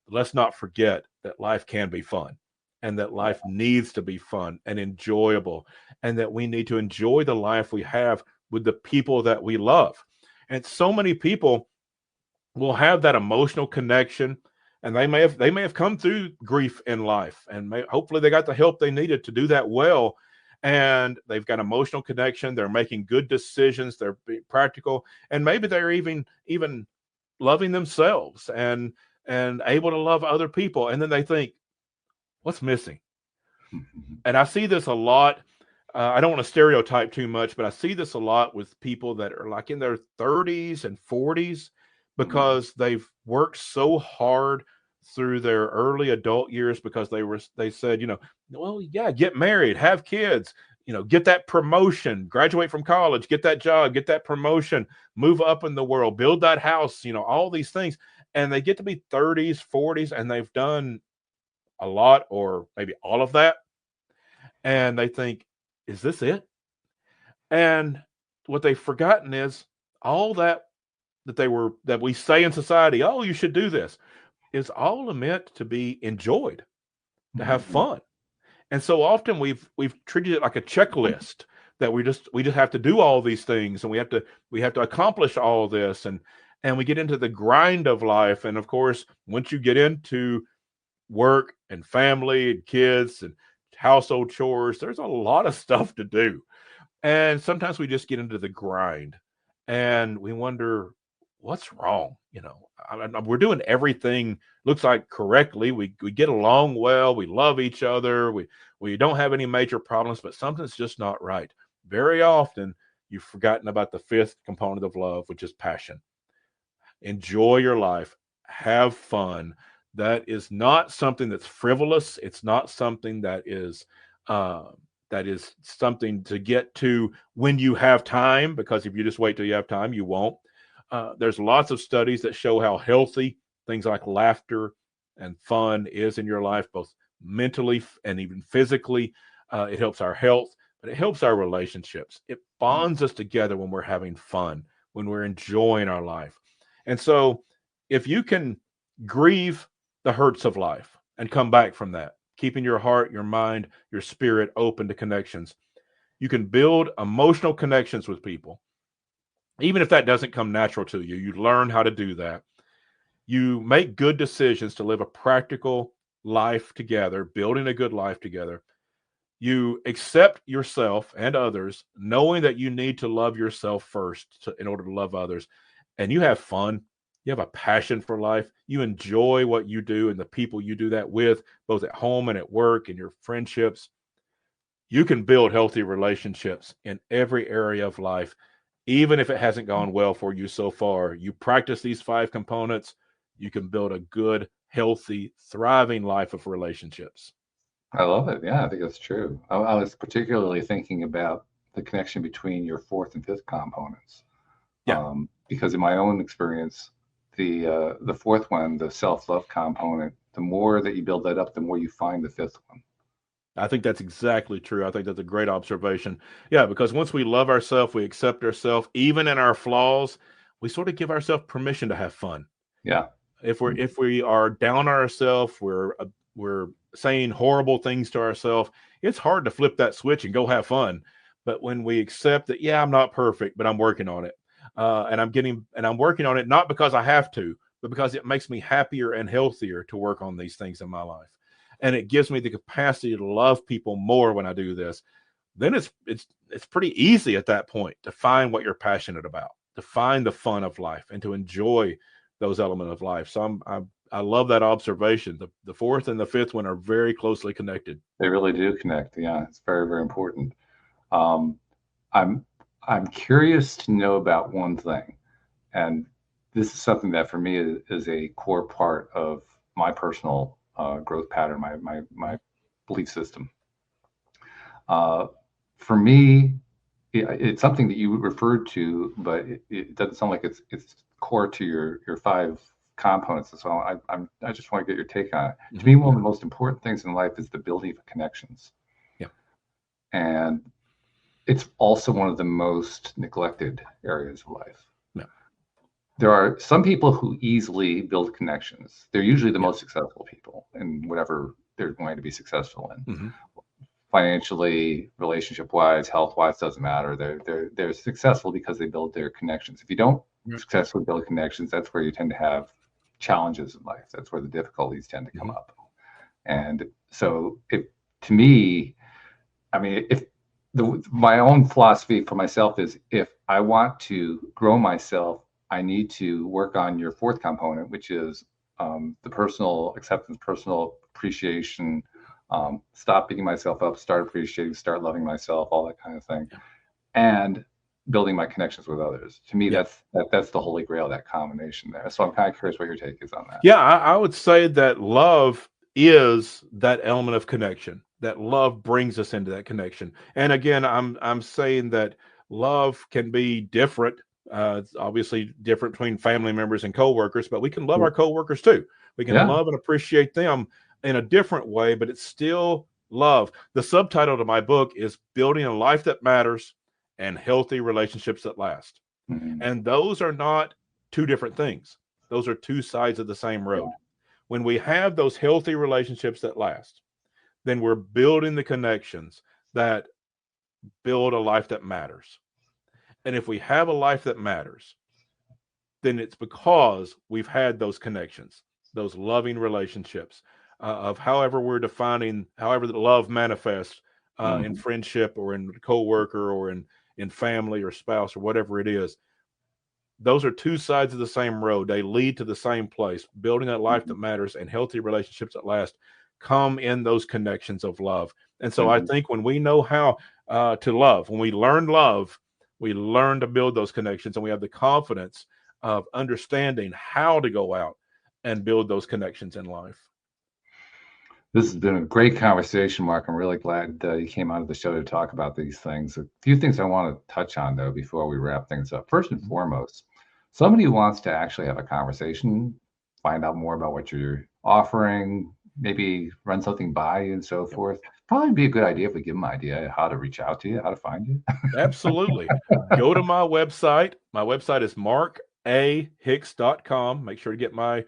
let's not forget that life can be fun, and that life needs to be fun and enjoyable, and that we need to enjoy the life we have with the people that we love. And so many people will have that emotional connection, and they may have come through grief in life, and hopefully they got the help they needed to do that well. And they've got emotional connection. They're making good decisions. They're being practical, and maybe they're even loving themselves and able to love other people. And then they think, what's missing? And I see this a lot. I don't want to stereotype too much, but I see this a lot with people that are like in their 30s and 40s because they've worked so hard through their early adult years because they said, get married, have kids, get that promotion, graduate from college, get that job, get that promotion, move up in the world, build that house, all these things. And they get to be 30s, 40s, and they've done a lot or maybe all of that. And they think, is this it? And what they've forgotten is all that that we say in society, oh, you should do this, is all meant to be enjoyed, to have fun. And so often we've treated it like a checklist that we just have to do all these things, and we have to accomplish all this, and we get into the grind of life. And of course, once you get into work and family and kids and household chores, there's a lot of stuff to do. And sometimes we just get into the grind and we wonder what's wrong. We're doing everything looks like correctly. We get along well. We love each other. We don't have any major problems, but something's just not right. Very often you've forgotten about the fifth component of love, which is passion. Enjoy your life. Have fun. That is not something that's frivolous. It's not something that is something to get to when you have time, because if you just wait till you have time, you won't. There's lots of studies that show how healthy things like laughter and fun is in your life, both mentally and even physically. It helps our health, but it helps our relationships. It bonds us together when we're having fun, when we're enjoying our life. And so if you can grieve the hurts of life and come back from that, keeping your heart, your mind, your spirit open to connections, you can build emotional connections with people. Even if that doesn't come natural to you, you learn how to do that. You make good decisions to live a practical life together, building a good life together. You accept yourself and others, knowing that you need to love yourself first in order to love others. And you have fun. You have a passion for life. You enjoy what you do and the people you do that with, both at home and at work and your friendships. You can build healthy relationships in every area of life, even if it hasn't gone well for you so far. You practice these 5 components, you can build a good, healthy, thriving life of relationships. I love it. Yeah, I think that's true. I was particularly thinking about the connection between your 4th and 5th components. Yeah. Because in my own experience, the 4th one, the self-love component, the more that you build that up, the more you find the 5th one. I think that's exactly true. I think that's a great observation. Yeah, because once we love ourselves, we accept ourselves, even in our flaws, we sort of give ourselves permission to have fun. Yeah. If we are down on ourselves, we're saying horrible things to ourselves, it's hard to flip that switch and go have fun. But when we accept that, yeah, I'm not perfect, but I'm working on it. And I'm working on it, not because I have to, but because it makes me happier and healthier to work on these things in my life. And it gives me the capacity to love people more when I do this. Then it's pretty easy at that point to find what you're passionate about, to find the fun of life, and to enjoy those elements of life. So I love that observation. The 4th and the 5th one are very closely connected. They really do connect. Yeah, it's very, very important. I'm curious to know about one thing, and this is something that for me is a core part of my personal growth pattern, my belief system. For me, it's something that you referred to, but it doesn't sound like it's core to your 5 components. So I just want to get your take on it. Mm-hmm. To me, one of the most important things in life is the building of connections. Yeah, and it's also one of the most neglected areas of life. Yeah. There are some people who easily build connections. They're usually the most successful people in whatever they're going to be successful in. Mm-hmm. Financially, relationship-wise, health-wise, doesn't matter. They're successful because they build their connections. If you don't successfully build connections, that's where you tend to have challenges in life. That's where the difficulties tend to come up. And so, to me, I mean, my own philosophy for myself is, if I want to grow myself, I need to work on your 4th component, which is the personal acceptance, personal appreciation. Stop beating myself up, start appreciating, start loving myself, all that kind of thing, and building my connections with others. To me, that's the holy grail, that combination there. So I'm kind of curious what your take is on that. Yeah, I would say that love is that element of connection. That love brings us into that connection. And again, I'm saying that love can be different. It's obviously different between family members and coworkers, but we can love our coworkers too. We can love and appreciate them in a different way, but it's still love. The subtitle to my book is Building a Life That Matters and Healthy Relationships That Last. Mm-hmm. And those are not two different things. Those are two sides of the same road. When we have those healthy relationships that last, then we're building the connections that build a life that matters. And if we have a life that matters, then it's because we've had those connections, those loving relationships of however we're defining, however the love manifests in friendship or in coworker or in family or spouse or whatever it is. Those are two sides of the same road. They lead to the same place. Building a life that matters and healthy relationships that last come in those connections of love. And so I think when we know how to love, when we learn we learn to build those connections, and we have the confidence of understanding how to go out and build those connections in life. This has been a great conversation, Mark. I'm really glad you came onto the show to talk about these things. A few things I want to touch on, though, before we wrap things up. First and foremost, somebody who wants to actually have a conversation, find out more about what you're offering, maybe run something by you and so forth, probably be a good idea if we give them an idea how to reach out to you, how to find you. Absolutely. Go to my website. My website is markahicks.com. Make sure to get my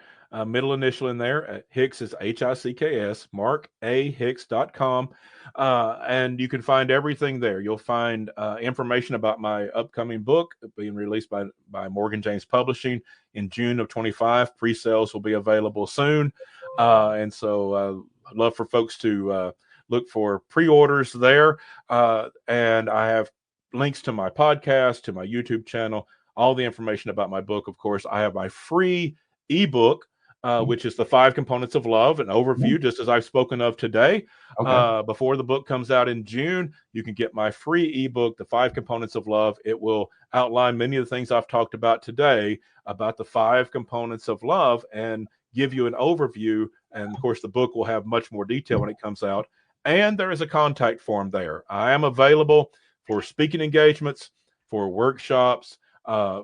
middle initial in there. Hicks is Hicks, markahicks.com. And you can find everything there. You'll find information about my upcoming book being released by Morgan James Publishing in June of 25. Pre-sales will be available soon. And so I'd love for folks to look for pre-orders there. And I have links to my podcast, to my YouTube channel, all the information about my book. Of course, I have my free ebook, which is the 5 components of love, an overview, just as I've spoken of today. Before the book comes out in June, you can get my free ebook, the 5 components of love. It will outline many of the things I've talked about today about the 5 components of love and give you an overview. And of course, the book will have much more detail when it comes out. And there is a contact form there. I am available for speaking engagements, for workshops,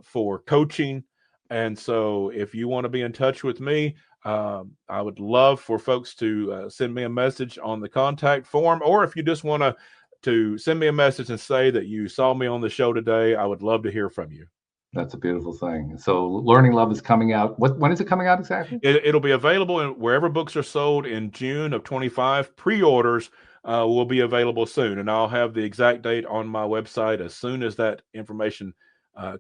for coaching. And so if you want to be in touch with me, I would love for folks to send me a message on the contact form, or if you just want to send me a message and say that you saw me on the show today, I would love to hear from you. That's a beautiful thing. So Learning Love is coming out. When is it coming out exactly? It'll be available in wherever books are sold in June of 25. Pre-orders will be available soon, and I'll have the exact date on my website as soon as that information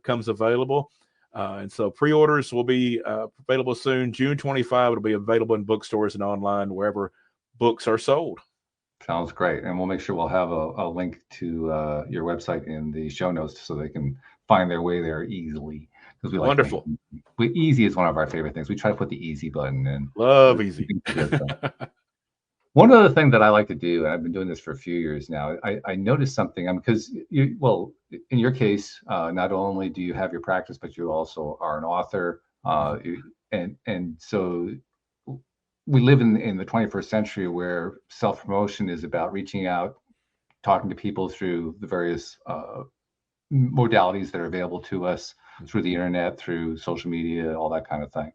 comes available. And so pre-orders will be available soon. June 25, it'll be available in bookstores and online, wherever books are sold. Sounds great. And we'll make sure we'll have a link to your website in the show notes so they can find their way there easily. Because we like wonderful. Easy is one of our favorite things. We try to put the easy button in. Love easy. One other thing that I like to do, and I've been doing this for a few years now, I noticed something, because in your case, not only do you have your practice, but you also are an author. And so we live in the 21st century where self-promotion is about reaching out, talking to people through the various modalities that are available to us through the internet, through social media, all that kind of thing.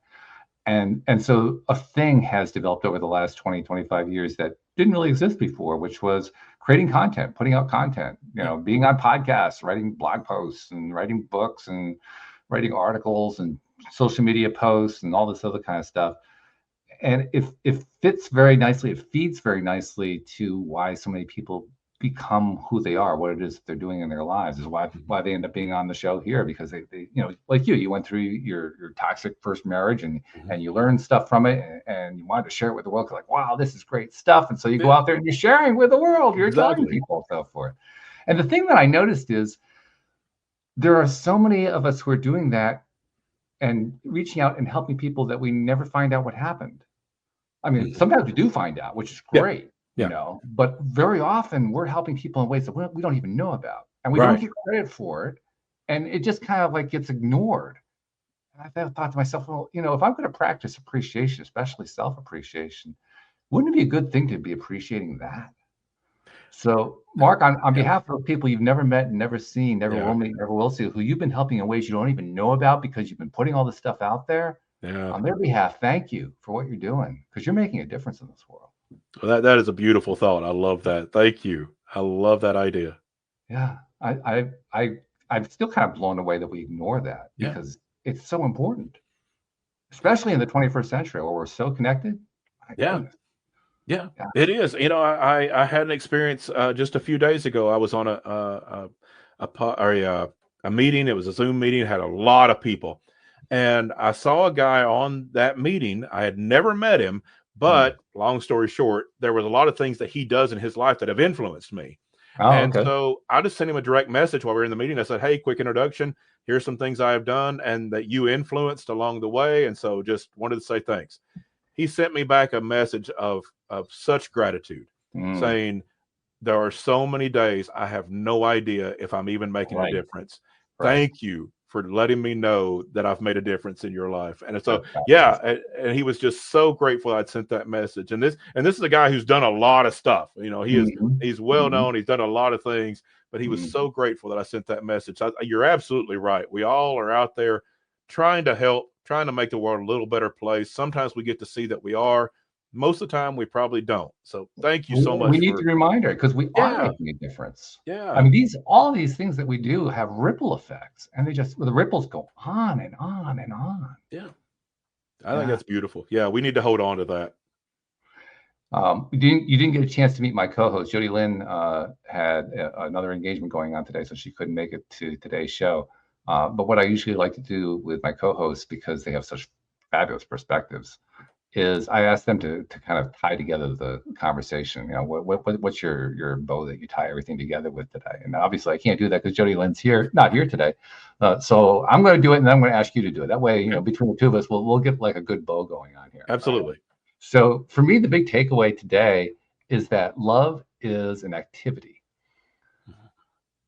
And so a thing has developed over the last 20, 25 years that didn't really exist before, which was creating content, putting out content, being on podcasts, writing blog posts and writing books and writing articles and social media posts and all this other kind of stuff. And it fits very nicely. It feeds very nicely to why so many people become who they are, what it is they're doing in their lives, is why they end up being on the show here, because they like you went through your toxic first marriage and you learned stuff from it, and you wanted to share it with the world. Like, wow, this is great stuff. And so you go out there and you're sharing with the world, you're telling people, so forth. And the thing that I noticed is there are so many of us who are doing that and reaching out and helping people that we never find out what happened. I mean, sometimes we do find out, which is great. But very often we're helping people in ways that we don't even know about, and we don't get credit for it, and it just kind of like gets ignored. And I thought to myself, well, if I'm going to practice appreciation, especially self-appreciation, wouldn't it be a good thing to be appreciating that? So, Mark, on behalf of people you've never met, never seen, never will meet, never will see, who you've been helping in ways you don't even know about because you've been putting all this stuff out there, on their behalf, thank you for what you're doing, because you're making a difference in this world. Well, that is a beautiful thought. I love that. Thank you. I love that idea. Yeah, I'm still kind of blown away that we ignore that, because it's so important, especially in the 21st century where we're so connected. My Yeah. goodness. Yeah, Yeah. it is. You know, I had an experience just a few days ago. I was on a meeting. It was a Zoom meeting. It had a lot of people, and I saw a guy on that meeting. I had never met him, but long story short, there was a lot of things that he does in his life that have influenced me. Oh, And okay. so I just sent him a direct message while we were in the meeting. I said, "Hey, quick introduction. Here's some things I have done and that you influenced along the way." And so just wanted to say thanks. He sent me back a message of such gratitude, saying, "There are so many days I have no idea if I'm even making a difference. Thank you for letting me know that I've made a difference in your life." And so, yeah, and he was just so grateful I'd sent that message. And this is a guy who's done a lot of stuff. You know, he's well known. He's done a lot of things, but he was so grateful that I sent that message. You're absolutely right. We all are out there trying to help, trying to make the world a little better place. Sometimes we get to see that we are. Most of the time, we probably don't. So thank you so much. We need the reminder because we are making a difference. Yeah. I mean, all these things that we do have ripple effects, and the ripples go on and on and on. Yeah. I think that's beautiful. Yeah, we need to hold on to that. You didn't get a chance to meet my co-host. Jody Lynn had another engagement going on today, so she couldn't make it to today's show. But what I usually like to do with my co-hosts, because they have such fabulous perspectives, is I ask them to kind of tie together the conversation. You know, what's your bow that you tie everything together with today? And obviously I can't do that because Jody Lynn's not here today. So I'm going to do it, and then I'm going to ask you to do it. That way, you know, between the two of us, we'll get like a good bow going on here. Absolutely. Right? So for me, the big takeaway today is that love is an activity.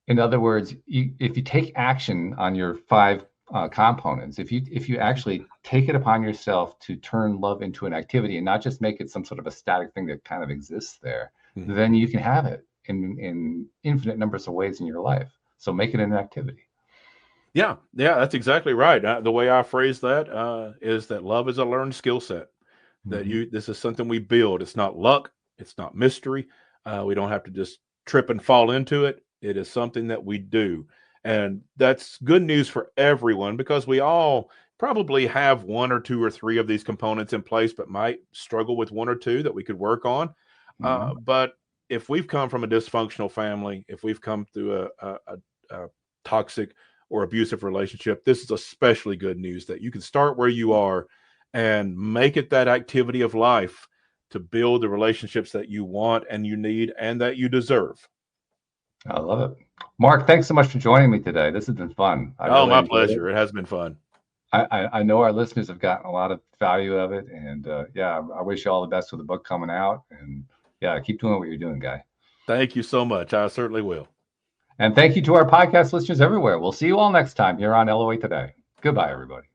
In other words, if you take action on your 5 components, if you actually take it upon yourself to turn love into an activity and not just make it some sort of a static thing that kind of exists there, then you can have it in infinite numbers of ways in your life. So make it an activity. Yeah, that's exactly right. The way I phrase that is that love is a learned skill set. That this is something we build. It's not luck. It's not mystery. We don't have to just trip and fall into it. It is something that we do. And that's good news for everyone, because we all probably have 1 or 2 or 3 of these components in place, but might struggle with 1 or 2 that we could work on. But if we've come from a dysfunctional family, if we've come through a toxic or abusive relationship, this is especially good news that you can start where you are and make it that activity of life to build the relationships that you want and you need and that you deserve. I love it. Mark, thanks so much for joining me today. This has been fun. My pleasure. It has been fun. I know our listeners have gotten a lot of value of it. And I wish you all the best with the book coming out. And keep doing what you're doing, guy. Thank you so much. I certainly will. And thank you to our podcast listeners everywhere. We'll see you all next time here on LOA Today. Goodbye, everybody.